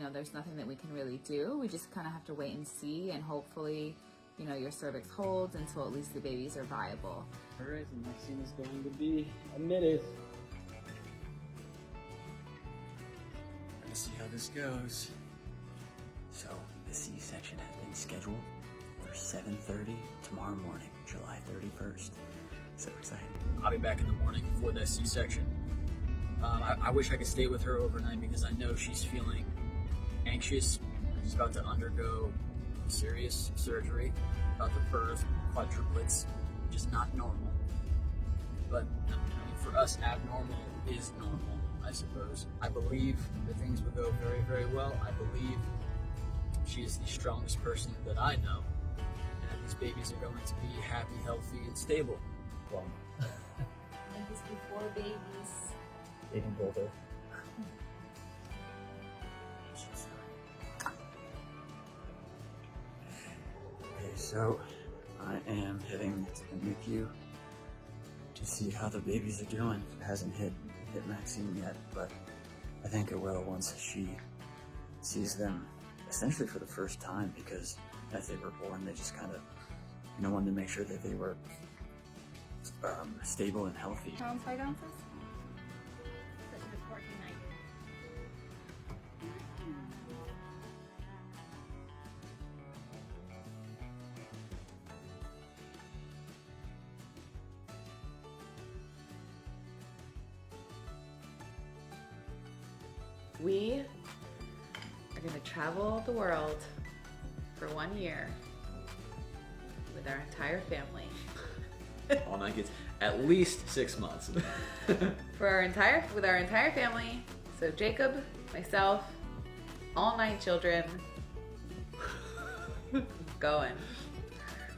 know, there's nothing that we can really do. We just kind of have to wait and see, and hopefully, you know, your cervix holds until at least the babies are viable. All right, the Maxine is going to be admitted. Let's see how this goes. So the C-section has been scheduled for 7:30 tomorrow morning, July 31st. So excited. I'll be back in the morning for that C-section. I wish I could stay with her overnight because I know she's feeling anxious. She's about to undergo serious surgery, about to birth quadruplets, which is not normal. But I mean, for us, abnormal is normal, I suppose. I believe that things will go very, very well. I believe she is the strongest person that I know, and that these babies are going to be happy, healthy, and stable. Well, And this before babies. even bolder. Okay, so I am heading to the NICU to see how the babies are doing. It hasn't hit Maxine yet, but I think it will once she sees them essentially for the first time, because as they were born, they just kind of, you know, wanted to make sure that they were stable and healthy. Pounds, 5 ounces? Such a good working night. We are going to travel the world for 1 year with our entire family. All 9 kids, at least 6 months. With our entire family. So Jacob, myself, all 9 children, going.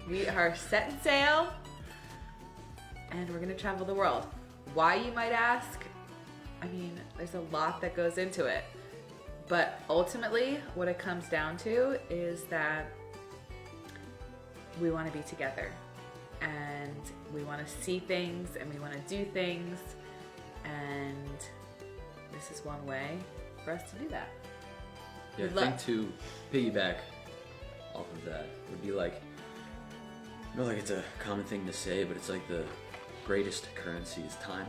We are set and sail, and we're gonna travel the world. Why, you might ask? I mean, there's a lot that goes into it, but ultimately what it comes down to is that we want to be together, and we want to see things, and we want to do things, and this is one way for us to do that. Yeah, I think to piggyback off of that would be like, I know like it's a common thing to say, but it's like the greatest currency is time.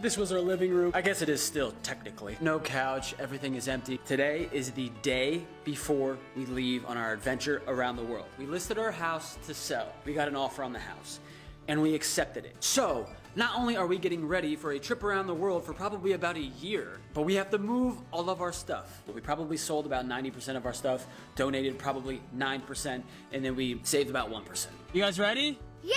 This was our living room. I guess it is still, technically. No couch, everything is empty. Today is the day before we leave on our adventure around the world. We listed our house to sell. We got an offer on the house, and we accepted it. So, not only are we getting ready for a trip around the world for probably about a year, but we have to move all of our stuff. We probably sold about 90% of our stuff, donated probably 9%, and then we saved about 1%. You guys ready? Yeah!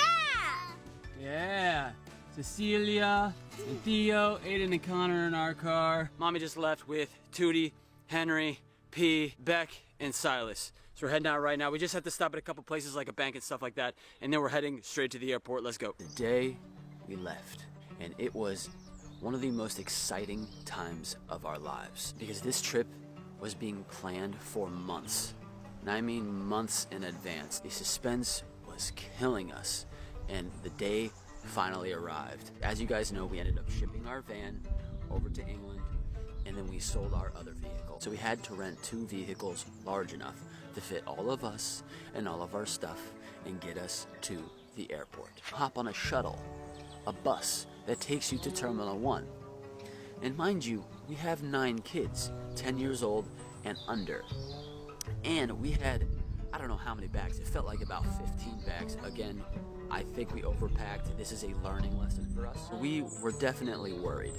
Yeah. Cecilia and Theo, Aiden and Connor in our car. Mommy just left with Tootie, Henry, P, Beck, and Silas. So we're heading out right now. We just have to stop at a couple places like a bank and stuff like that, and then we're heading straight to the airport. Let's go. The day we left, and it was one of the most exciting times of our lives, because this trip was being planned for months. And I mean months in advance. The suspense was killing us, and the day finally arrived. As you guys know, we ended up shipping our van over to England, and then we sold our other vehicle. So we had to rent 2 vehicles large enough to fit all of us and all of our stuff and get us to the airport. Hop on a shuttle, a bus that takes you to Terminal 1. And mind you, we have 9 kids, 10 years old and under. And we had, I don't know how many bags, it felt like about 15 bags. Again, I think we overpacked. This is a learning lesson for us. We were definitely worried.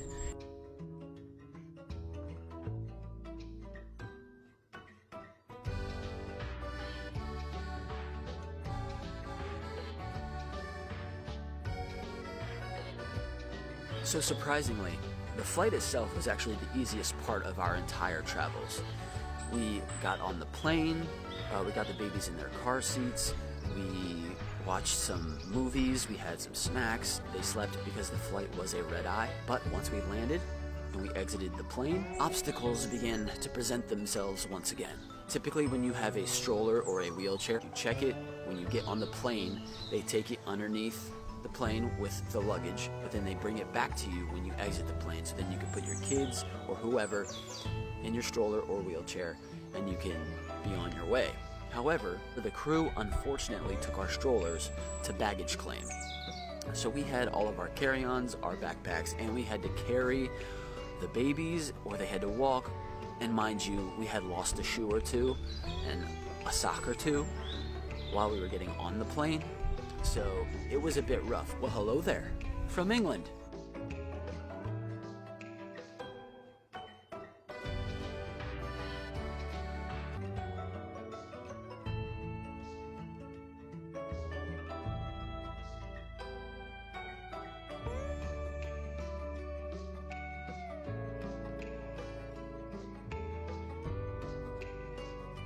So surprisingly, the flight itself was actually the easiest part of our entire travels. We got on the plane, we got the babies in their car seats, we watched some movies, we had some snacks. They slept because the flight was a red-eye. But once we landed and we exited the plane, obstacles began to present themselves once again. Typically when you have a stroller or a wheelchair, you check it. When you get on the plane, they take it underneath the plane with the luggage, but then they bring it back to you when you exit the plane, so then you can put your kids or whoever in your stroller or wheelchair, and you can be on your way. However, the crew unfortunately took our strollers to baggage claim. So we had all of our carry-ons, our backpacks, and we had to carry the babies, or they had to walk. And mind you, we had lost a shoe or two and a sock or two while we were getting on the plane. So it was a bit rough. Well, hello there, from England.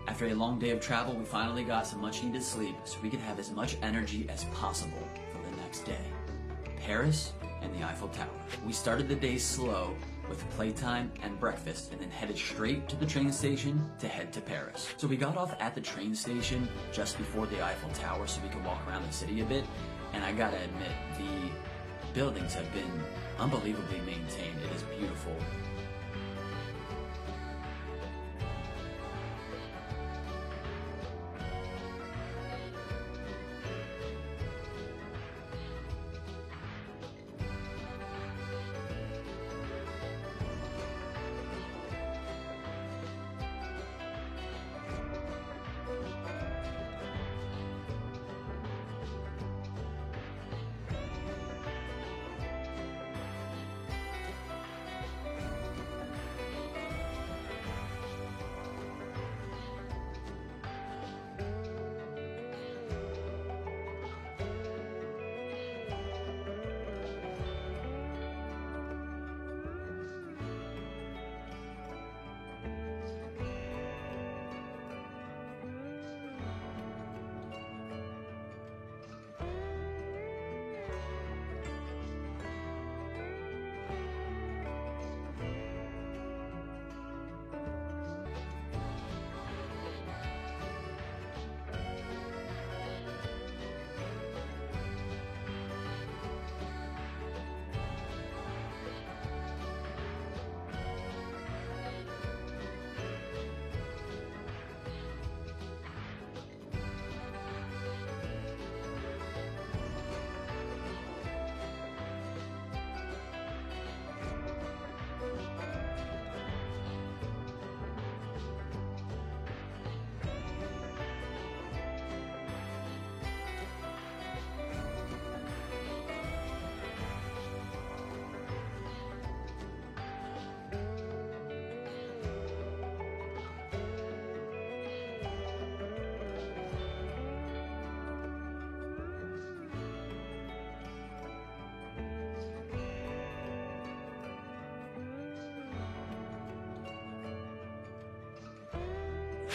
After a long day of travel, we finally got some much needed sleep so we could have as much energy as possible for the next day. Paris and the Eiffel Tower. We started the day slow with playtime and breakfast and then headed straight to the train station to head to Paris. So we got off at the train station just before the Eiffel Tower so we could walk around the city a bit, and I gotta admit, the buildings have been unbelievably maintained. It is beautiful.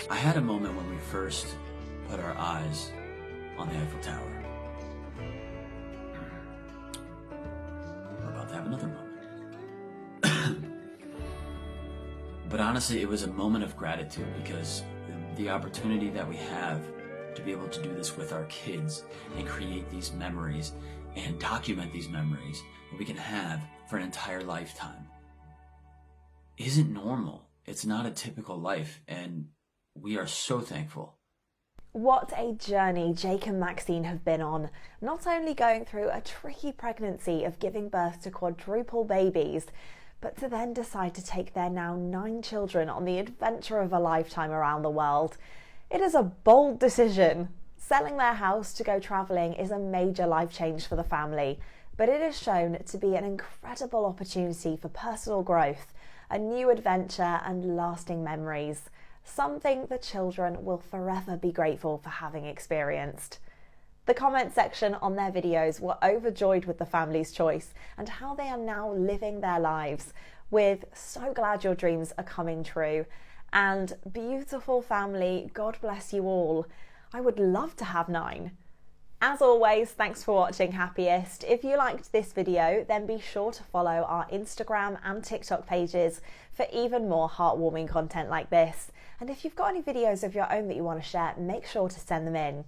I had a moment when we first put our eyes on the Eiffel Tower. We're about to have another moment. But honestly, it was a moment of gratitude because the opportunity that we have to be able to do this with our kids and create these memories and document these memories that we can have for an entire lifetime isn't normal. It's not a typical life, and we are so thankful. What a journey Jake and Maxine have been on, not only going through a tricky pregnancy of giving birth to quadruple babies, but to then decide to take their now 9 children on the adventure of a lifetime around the world. It is a bold decision. Selling their house to go travelling is a major life change for the family, but it is shown to be an incredible opportunity for personal growth, a new adventure and lasting memories. Something the children will forever be grateful for having experienced. The comment section on their videos were overjoyed with the family's choice and how they are now living their lives, with "so glad your dreams are coming true" and "beautiful family, God bless you all. I would love to have 9. As always, thanks for watching Happiest. If you liked this video, then be sure to follow our Instagram and TikTok pages for even more heartwarming content like this. And if you've got any videos of your own that you want to share, make sure to send them in.